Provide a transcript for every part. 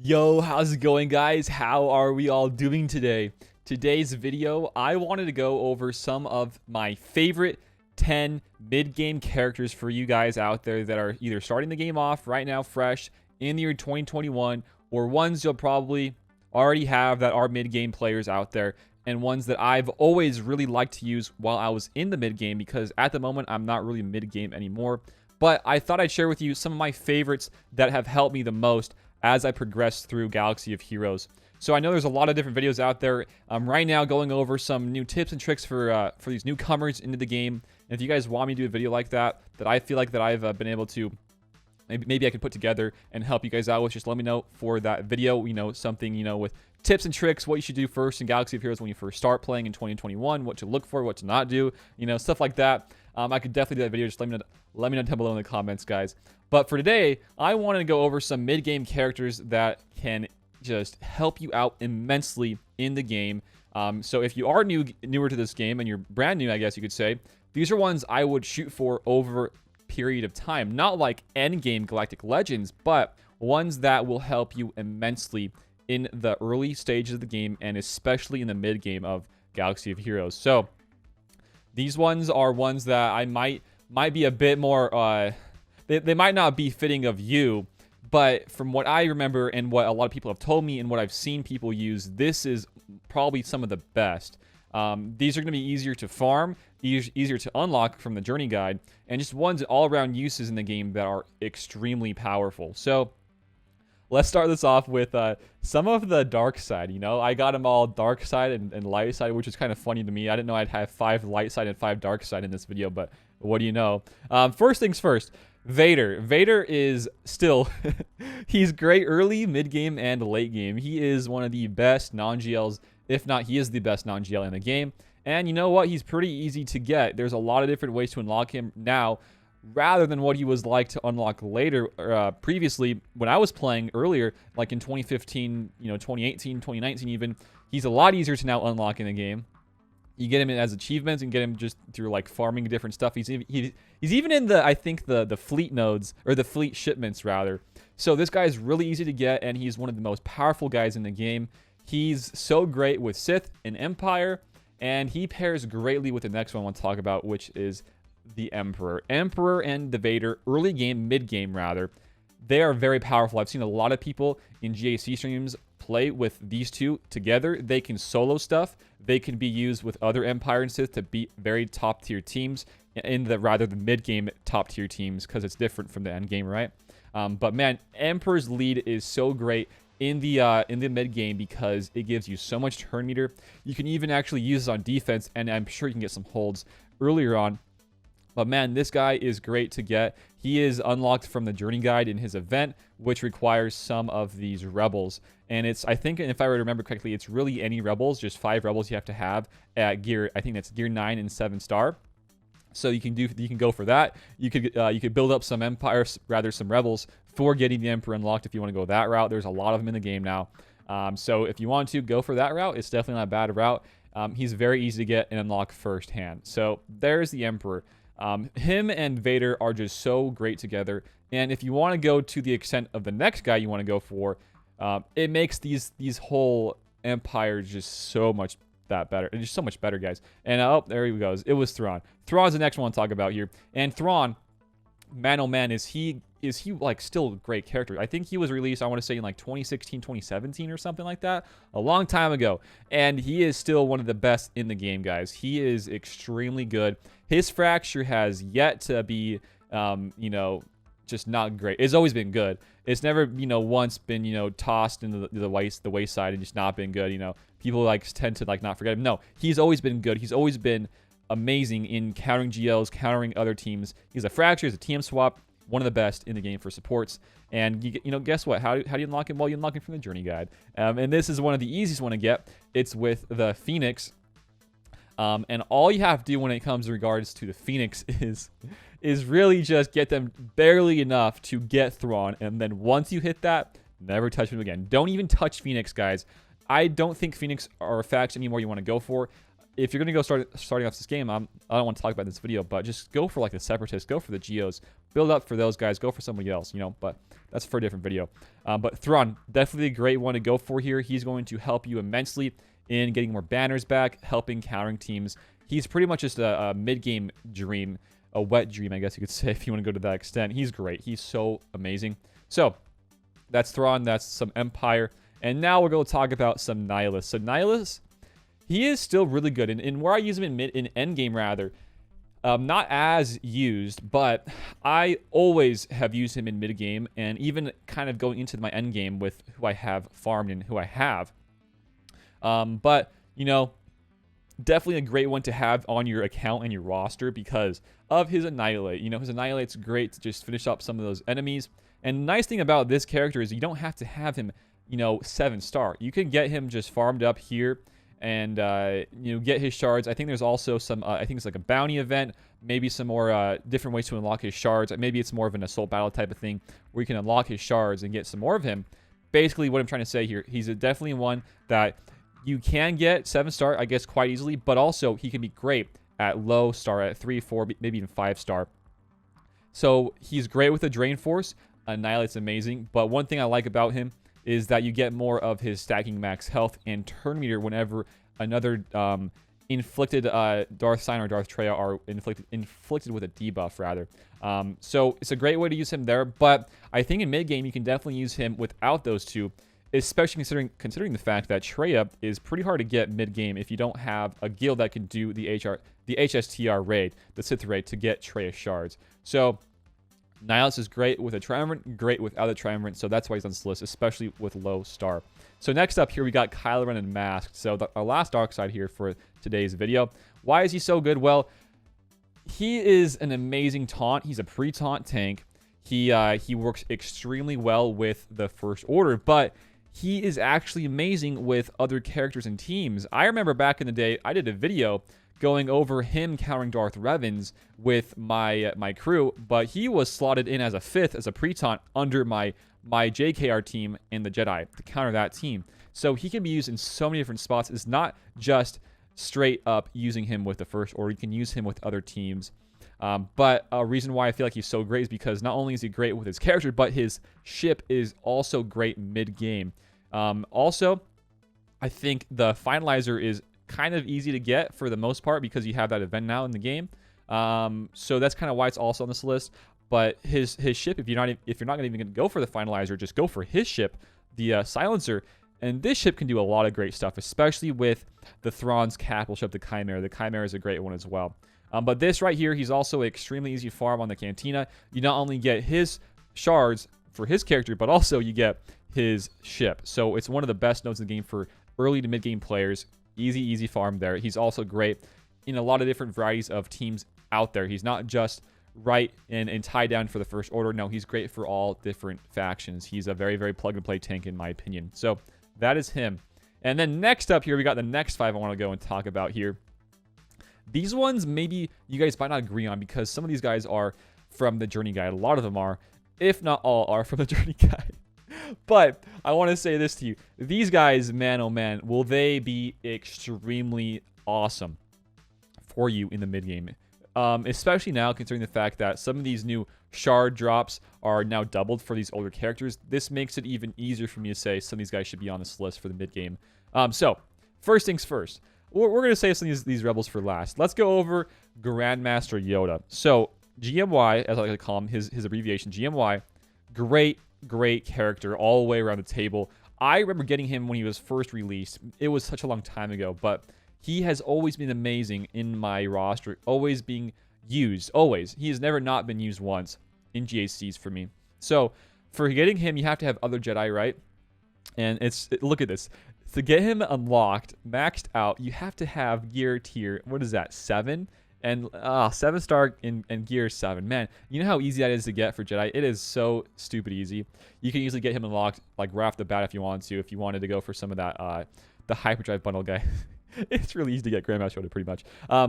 Yo, how's it going, guys? How are we all doing today? Today's video, I wanted to go over some of my favorite 10 mid-game characters for you guys out there that are either starting the game off right now fresh in the year 2021, or ones you'll probably already have that are mid-game players out there, and ones that I've always really liked to use while I was in the mid-game, because at the moment I'm not really mid-game anymore. But I thought I'd share with you some of my favorites that have helped me the most as I progress through Galaxy of Heroes. So I know there's a lot of different videos out there. I'm right now going over some new tips and tricks for these newcomers into the game. And if you guys want me to do a video like that I feel like that I've been able to, maybe I can put together and help you guys out with, just let me know for that video. Something, with tips and tricks, what you should do first in Galaxy of Heroes when you first start playing in 2021, what to look for, what to not do, stuff like that. I could definitely do that video. Just let me know down below in the comments, guys. But for today, I wanted to go over some mid-game characters that can just help you out immensely in the game. So if you are newer to this game, and you're brand new, I guess you could say, these are ones I would shoot for over a period of time. Not like endgame Galactic Legends, but ones that will help you immensely in the early stages of the game, and especially in the mid-game of Galaxy of Heroes. So these ones are ones that I might be a bit more, they might not be fitting of you, but from what I remember and what a lot of people have told me and what I've seen people use, this is probably some of the best. These are going to be easier to farm, easier to unlock from the journey guide, and just ones all-around uses in the game that are extremely powerful. So let's start this off with some of the dark side. I got them all dark side and light side, which is kind of funny to me. I didn't know I'd have 5 light side and 5 dark side in this video, but what do you know? First things first, Vader. Vader is still, he's great early, mid-game, and late game. He is one of the best non-GLs, if not, he is the best non-GL in the game. And you know what? He's pretty easy to get. There's a lot of different ways to unlock him now, rather than what he was like to unlock later, previously when I was playing earlier, like in 2015, 2018, 2019 even. He's a lot easier to now unlock in the game. You get him as achievements and get him just through like farming different stuff. He's even in the, I think, the fleet nodes, or the fleet shipments rather. So this guy is really easy to get, and he's one of the most powerful guys in the game. He's so great with Sith and Empire, and he pairs greatly with the next one I want to talk about, which is the Emperor. Emperor and the Vader, early game, mid game rather, they are very powerful. I've seen a lot of people in GAC streams play with these two together. They can solo stuff. They can be used with other Empire and Sith to beat very top tier teams in the mid game top tier teams, because it's different from the end game, right? But man, Emperor's lead is so great in the mid game because it gives you so much turn meter. You can even actually use it on defense, and I'm sure you can get some holds earlier on. But man, this guy is great to get. He is unlocked from the journey guide in his event, which requires some of these rebels. And it's, I think, if I remember correctly, it's really any rebels, just 5 rebels you have to have at gear, I think that's gear 9 and 7 star. So you can go for that. You could build up some empires, rather some rebels, for getting the Emperor unlocked if you want to go that route. There's a lot of them in the game now. So if you want to go for that route, it's definitely not a bad route. He's very easy to get and unlock firsthand. So there's the Emperor. Him and Vader are just so great together. And if you want to go to the extent of the next guy you want to go for, it makes these whole empires just so much that better. It's just so much better, guys. And oh, there he goes. It was Thrawn. Thrawn's the next one to talk about here. And Thrawn, man oh man, is he like still a great character. I think he was released, I want to say, in like 2016, 2017 or something like that, a long time ago. And he is still one of the best in the game, guys. He is extremely good. His fracture has yet to be, just not great. It's always been good. It's never, once been, tossed into the wayside and just not been good. People like tend to like not forget him. No, he's always been good. He's always been amazing in countering GLs, countering other teams. He's a fracture, he's a TM swap, one of the best in the game for supports. And guess what? How do you unlock him? Well, you unlock him from the journey guide. And this is one of the easiest one to get. It's with the Phoenix. And all you have to do when it comes in regards to the Phoenix is really just get them barely enough to get Thrawn, and then once you hit that, never touch him again. Don't even touch Phoenix, guys. I don't think Phoenix are a faction anymore you want to go for. If you're going to go starting off this game, I don't want to talk about this video, but just go for like the Separatists, go for the Geos. build up for those guys. Go for somebody else, you know, but that's for a different video. But Thrawn, definitely a great one to go for here. He's going to help you immensely in getting more banners back, helping countering teams. He's pretty much just a mid-game dream, a wet dream, I guess you could say, if you want to go to that extent. He's great. He's so amazing. So that's Thrawn. That's some Empire. And now we're going to talk about some Nihilus. So Nihilus, he is still really good. And where I use him in endgame, rather, not as used, but I always have used him in mid-game, and even kind of going into my endgame with who I have farmed and who I have. But, you know, definitely a great one to have on your account and your roster because of his Annihilate. You know, his Annihilate's great to just finish up some of those enemies. And the nice thing about this character is you don't have to have him, you know, 7-star. You can get him just farmed up here and, you know, get his shards. I think there's also some, I think it's like a bounty event, maybe some more different ways to unlock his shards. Maybe it's more of an assault battle type of thing where you can unlock his shards and get some more of him. Basically, what I'm trying to say here, he's definitely one that you can get 7-star, I guess, quite easily, but also he can be great at low star, at 3, 4, maybe even 5-star. So he's great with the Drain Force. Annihilate's amazing, but one thing I like about him is that you get more of his stacking max health and turn meter whenever another inflicted Darth Sign or Darth Treya are inflicted with a debuff, rather. So it's a great way to use him there, but I think in mid-game you can definitely use him without those two, especially considering the fact that Treya is pretty hard to get mid-game if you don't have a guild that can do the HSTR raid, the Sith raid, to get Treya shards. So Nihilus is great with a Triumvirate, great without a Triumvirate, so that's why he's on this list, especially with low star. So next up here, we got Kylo Ren and Masked. So our last dark side here for today's video. Why is he so good? Well, he is an amazing taunt. He's a pre-taunt tank. He works extremely well with the First Order, but he is actually amazing with other characters and teams. I remember back in the day, I did a video going over him countering Darth Revan's with my crew, but he was slotted in as a 5th, as a pre-taunt under my JKR team in the Jedi to counter that team. So he can be used in so many different spots. It's not just straight up using him with the First Order. You can use him with other teams. But a reason why I feel like he's so great is because not only is he great with his character, but his ship is also great mid-game. Also, I think the Finalizer is kind of easy to get for the most part because you have that event now in the game. So that's kind of why it's also on this list. But his ship, if you're not even going to go for the Finalizer, just go for his ship, the Silencer. And this ship can do a lot of great stuff, especially with the Thrawn's capital ship, the Chimera. The Chimera is a great one as well. But this right here, he's also extremely easy to farm on the Cantina. You not only get his shards for his character, but also you get his ship. So it's one of the best nodes in the game for early to mid-game players. Easy farm there. He's also great in a lot of different varieties of teams out there. He's not just right and tied down for the First Order. No, he's great for all different factions. He's a very, very plug-and-play tank in my opinion. So that is him. And then next up here, we got the next 5 I want to go and talk about here. These ones maybe you guys might not agree on because some of these guys are from the Journey Guide. A lot of them are, if not all, are from the Journey Guide. But I want to say this to you. These guys, man, oh man, will they be extremely awesome for you in the mid-game. Especially now, considering the fact that some of these new shard drops are now doubled for these older characters. This makes it even easier for me to say some of these guys should be on this list for the mid-game. So, first things first. We're going to save some of these rebels for last. Let's go over Grandmaster Yoda. So, GMY, as I like to call him, his abbreviation, GMY, great character all the way around the table. I remember getting him when he was first released. It was such a long time ago, but he has always been amazing in my roster, always being used, always. He has never not been used once in GACs for me. So for getting him, you have to have other Jedi, right? And look at this. To get him unlocked, maxed out, you have to have gear tier, what is that, 7? And 7-star in gear 7. Man, you know how easy that is to get for Jedi? It is so stupid easy. You can easily get him unlocked like right off the bat if you wanted to go for some of that, the Hyperdrive bundle guy. It's really easy to get Grandmaster Yoda pretty much.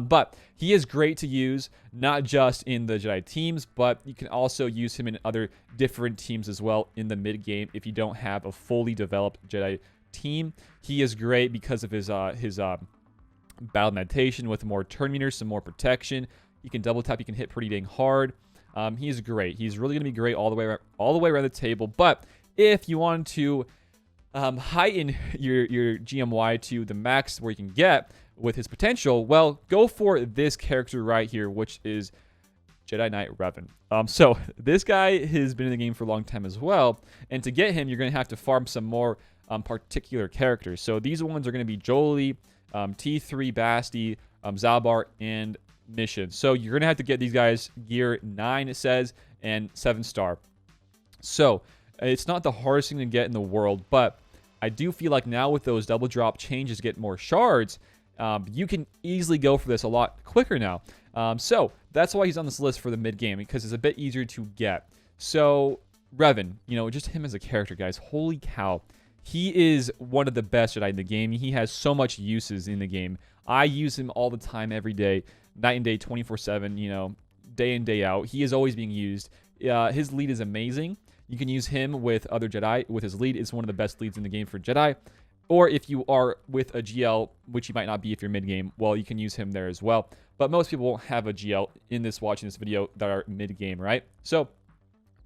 But he is great to use, not just in the Jedi teams, but you can also use him in other different teams as well in the mid-game if you don't have a fully developed Jedi team. He is great because of his battle meditation with more turn meters, some more protection. You can double tap, you can hit pretty dang hard. He's great. He's really going to be great all the way around the table. But if you want to heighten your GMY to the max where you can get with his potential, well, go for this character right here, which is Jedi Knight Revan. So this guy has been in the game for a long time as well, and to get him, you're going to have to farm some more particular characters. So these ones are going to be Jolie, T3 Basti, Zalbar, and Mission. So you're going to have to get these guys gear 9, it says, and 7-star. So it's not the hardest thing to get in the world, but I do feel like now with those double drop changes, get more shards, you can easily go for this a lot quicker now. So that's why he's on this list for the mid game, because it's a bit easier to get. So Revan, just him as a character, guys, holy cow. He is one of the best Jedi in the game. He has so much uses in the game. I use him all the time, every day, night and day, 24/7, day in, day out. He is always being used. His lead is amazing. You can use him with other Jedi. With his lead, it's one of the best leads in the game for Jedi. Or if you are with a GL, which you might not be if you're mid-game, well, you can use him there as well. But most people won't have a GL watching this video that are mid-game, right? So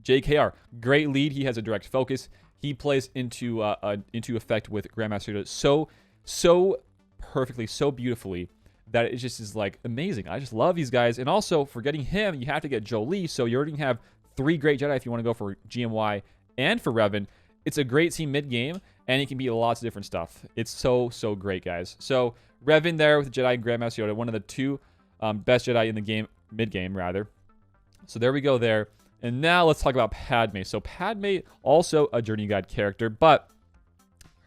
JKR, great lead. He has a direct focus. He plays into effect with Grandmaster Yoda so perfectly, so beautifully, that it just is like amazing. I just love these guys. And also for getting him, you have to get Jolie. So you already have 3 great Jedi if you want to go for GMY and for Revan. It's a great team mid-game, and it can be lots of different stuff. It's so great, guys. So Revan there with Jedi and Grandmaster Yoda, one of the 2 best Jedi in the game, mid-game rather. So there we go there. And now let's talk about Padme. So Padme, also a Journey Guide character, but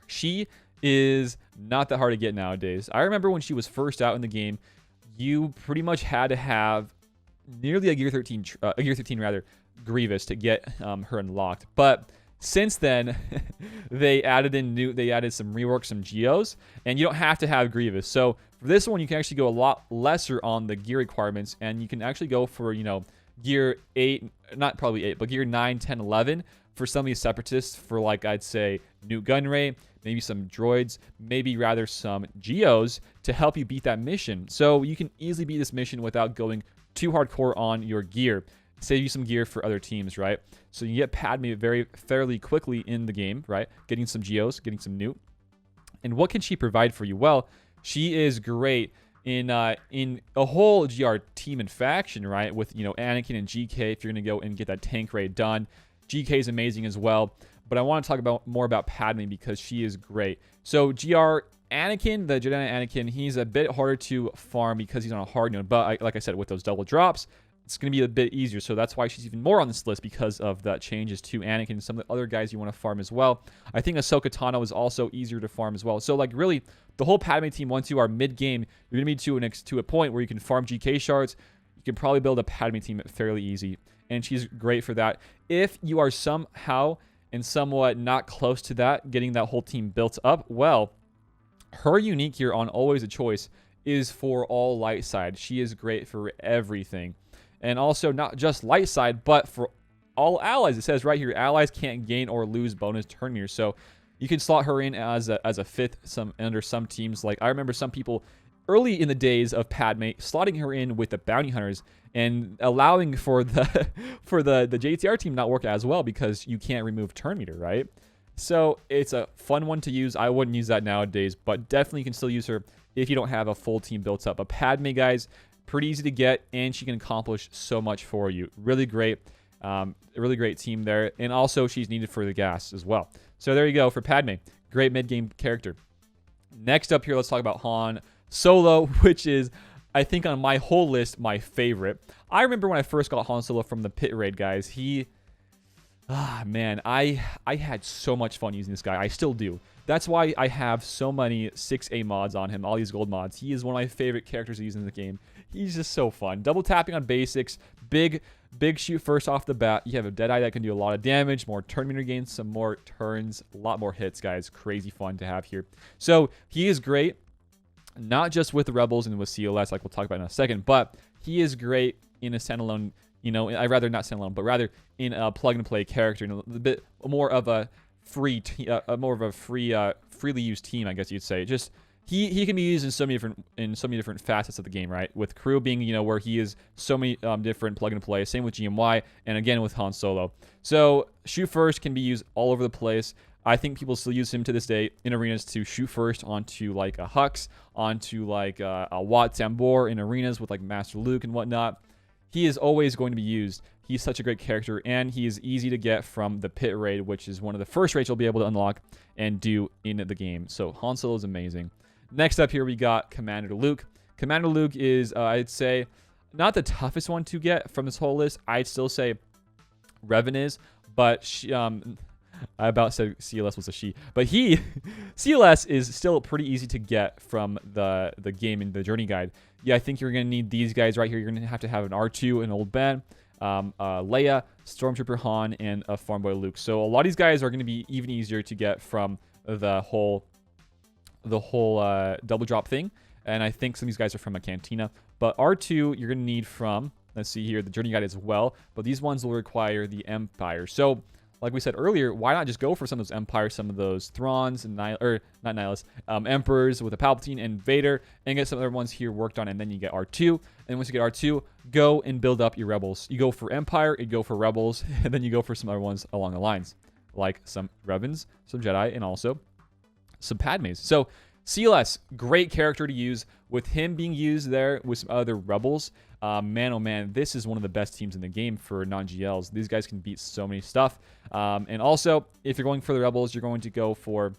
she is not that hard to get nowadays. I remember when she was first out in the game, you pretty much had to have nearly a Gear 13 rather, Grievous to get her unlocked. But since then, they added some rework, some geos, and you don't have to have Grievous. So for this one, you can actually go a lot lesser on the gear requirements, and you can actually go for, gear 8, not probably 8, but gear 9, 10, 11 for some of these separatists for, like, I'd say Newt Gunray, maybe some droids, maybe rather some geos to help you beat that mission. So you can easily beat this mission without going too hardcore on your gear. Save you some gear for other teams, right? So you get Padme fairly quickly in the game, right? Getting some geos, getting some Newt. And what can she provide for you? Well, she is great in a whole GR team and faction, right? With, Anakin and GK, if you're going to go and get that tank raid done. GK is amazing as well. But I want to talk more about Padme because she is great. So GR Anakin, the Jedi Anakin, he's a bit harder to farm because he's on a hard node. But like I said, with those double drops, it's going to be a bit easier. So that's why she's even more on this list, because of the changes to Anakin and some of the other guys you want to farm as well. I think Ahsoka Tano is also easier to farm as well. So, like, really, the whole Padme team, once you are mid-game, you're going to be to a point where you can farm GK shards. You can probably build a Padme team fairly easy. And she's great for that. If you are somehow and somewhat not close to that, getting that whole team built up, well, her unique here on Always a Choice is for all light side. She is great for everything. And also not just light side, but for all allies. It says right here, allies can't gain or lose bonus turn meters. So you can slot her in as a 5th under some teams. Like, I remember some people early in the days of Padme slotting her in with the bounty hunters and allowing for the JTR team not work as well because you can't remove turn meter, right? So it's a fun one to use. I wouldn't use that nowadays, but definitely you can still use her if you don't have a full team built up. But Padme, guys, pretty easy to get, and she can accomplish so much for you. Really great. A really great team there. And also, she's needed for the gas as well. So there you go for Padme. Great mid-game character. Next up here, let's talk about Han Solo, which is, I think, on my whole list, my favorite. I remember when I first got Han Solo from the pit raid, guys. Man, I had so much fun using this guy. I still do. That's why I have so many 6A mods on him, all these gold mods. He is one of my favorite characters to use in the game. He's just so fun. Double tapping on basics, big shoot first off the bat. You have a Deadeye that can do a lot of damage, more turn meter gains, some more turns, a lot more hits, guys. Crazy fun to have here. So he is great, not just with the Rebels and with CLS, like we'll talk about in a second, but he is great in a standalone, I'd rather not standalone, but rather in a plug-and-play character, a bit more of a freely used team, I guess you'd say. Just he can be used in so many different facets of the game, right? With crew being, you know, where he is so many different plug and play. Same with GMY, and again with Han Solo. So shoot first can be used all over the place. I think people still use him to this day in arenas to shoot first onto like a Hux, onto like a Wat Tambor in arenas with like Master Luke and whatnot. He is always going to be used. He's such a great character, and he is easy to get from the pit raid, which is one of the first raids you'll be able to unlock and do in the game. So Han Solo is amazing. Next up here, we got Commander Luke. Commander Luke is, I'd say, not the toughest one to get from this whole list. I'd still say Revan is, but she, I about said CLS was a she, but CLS is still pretty easy to get from the game in the journey guide. Yeah, I think you're going to need these guys right here. You're going to have an R2, an Old Ben, Leia, Stormtrooper Han, and a Farm Boy Luke. So a lot of these guys are going to be even easier to get from the whole double drop thing. And I think some of these guys are from a cantina. But R2, you're going to need from, let's see here, the journey guide as well. But these ones will require the Empire. So like we said earlier, why not just go for some of those Empires, some of those Throns, and not Nihilus, Emperors with a Palpatine and Vader, and get some other ones here worked on, and then you get R2. And once you get R2, go and build up your Rebels. You go for Empire, you go for Rebels, and then you go for some other ones along the lines, like some Revans, some Jedi, and also some Padmes. So CLS, great character to use. With him being used there with some other Rebels, man, oh man, this is one of the best teams in the game for non-GLs. These guys can beat so many stuff. And also, if you're going for the Rebels, you're going to go for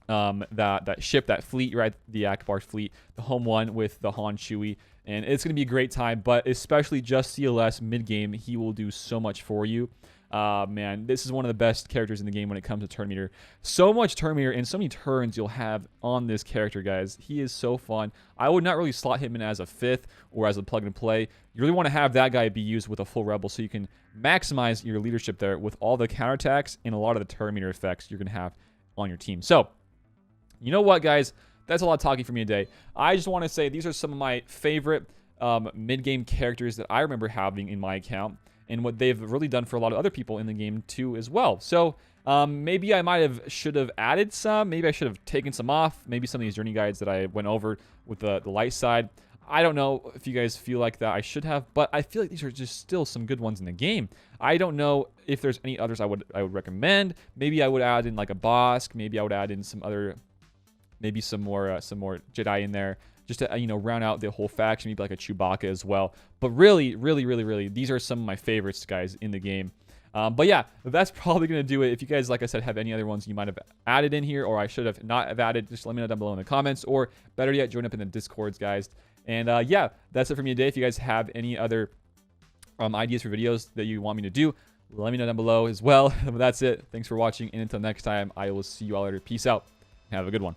that ship, that fleet, right? The Akbar fleet, the home one with the Han Chewie. And it's going to be a great time, but especially just CLS mid-game, he will do so much for you. Man, this is one of the best characters in the game when it comes to turn meter. So much turn meter and so many turns you'll have on this character, guys. He is so fun. I would not really slot him in as a 5th or as a plug and play. You really want to have that guy be used with a full Rebel so you can maximize your leadership there with all the counterattacks and a lot of the turn meter effects you're going to have on your team. So, you know what, guys? That's a lot of talking for me today. I just want to say these are some of my favorite mid-game characters that I remember having in my account, and what they've really done for a lot of other people in the game too as well. So maybe I should have added some. Maybe I should have taken some off. Maybe some of these journey guides that I went over with the light side. I don't know if you guys feel like that I should have, but I feel like these are just still some good ones in the game. I don't know if there's any others I would recommend. Maybe I would add in like a Bosk. Maybe I would add in some other, maybe some more Jedi in there, just to, round out the whole faction, maybe like a Chewbacca as well. But really, these are some of my favorites, guys, in the game. But yeah, that's probably going to do it. If you guys, like I said, have any other ones you might have added in here, or I should have not have added, just let me know down below in the comments, or better yet, join up in the Discords, guys. And yeah, that's it for me today. If you guys have any other ideas for videos that you want me to do, let me know down below as well. But that's it. Thanks for watching, and until next time, I will see you all later. Peace out. Have a good one.